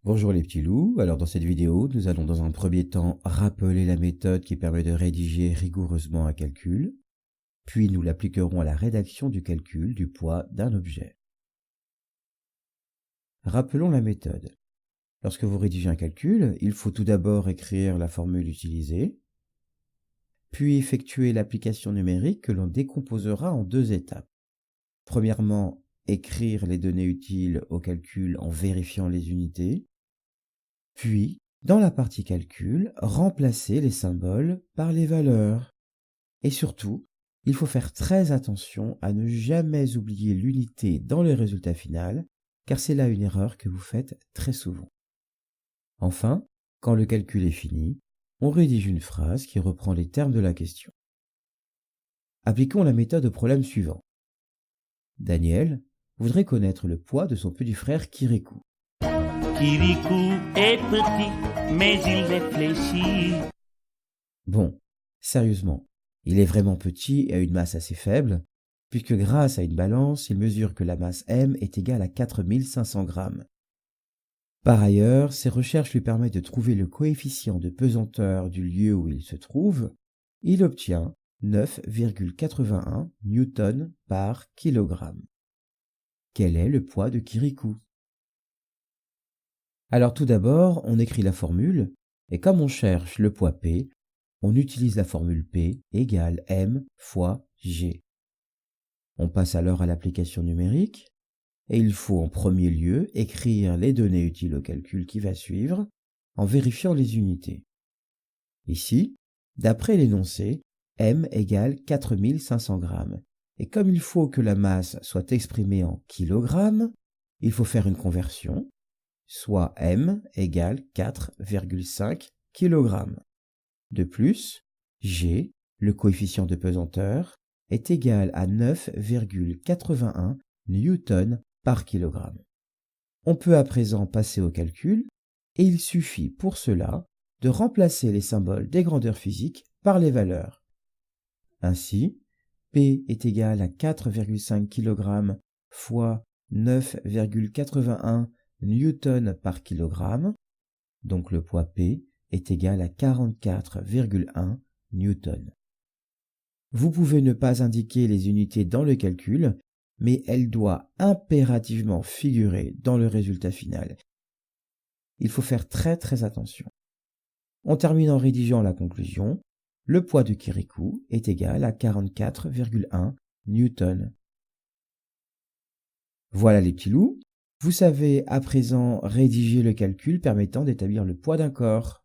Bonjour les petits loups, alors dans cette vidéo, nous allons dans un premier temps rappeler la méthode qui permet de rédiger rigoureusement un calcul, puis nous l'appliquerons à la rédaction du calcul du poids d'un objet. Rappelons la méthode. Lorsque vous rédigez un calcul, il faut tout d'abord écrire la formule utilisée, puis effectuer l'application numérique que l'on décomposera en deux étapes. Premièrement, écrire les données utiles au calcul en vérifiant les unités, puis, dans la partie calcul, remplacer les symboles par les valeurs. Et surtout, il faut faire très attention à ne jamais oublier l'unité dans le résultat final, car c'est là une erreur que vous faites très souvent. Enfin, quand le calcul est fini, on rédige une phrase qui reprend les termes de la question. Appliquons la méthode au problème suivant. Daniel voudrait connaître le poids de son petit frère Kirikou. Kirikou est petit, mais il réfléchit. Bon, sérieusement, il est vraiment petit et a une masse assez faible, puisque grâce à une balance, il mesure que la masse M est égale à 4500 grammes. Par ailleurs, ses recherches lui permettent de trouver le coefficient de pesanteur du lieu où il se trouve. Il obtient 9,81 newtons par kilogramme. Quel est le poids de Kirikou? Alors tout d'abord, on écrit la formule, et comme on cherche le poids P, on utilise la formule P égale M fois G. On passe alors à l'application numérique, et il faut en premier lieu écrire les données utiles au calcul qui va suivre, en vérifiant les unités. Ici, d'après l'énoncé, M égale 4500 grammes, et comme il faut que la masse soit exprimée en kilogrammes, il faut faire une conversion, soit M égale 4,5 kg. De plus, G, le coefficient de pesanteur, est égal à 9,81 newtons par kilogramme. On peut à présent passer au calcul, et il suffit pour cela de remplacer les symboles des grandeurs physiques par les valeurs. Ainsi, P est égal à 4,5 kg fois 9,81 newtons par kilogramme, donc le poids P est égal à 44,1 newtons. Vous pouvez ne pas indiquer les unités dans le calcul, mais elle doit impérativement figurer dans le résultat final. Il faut faire très attention. On termine en rédigeant la conclusion. Le poids de Kirikou est égal à 44,1 newtons. Voilà les petits loups. Vous savez à présent rédiger le calcul permettant d'établir le poids d'un corps.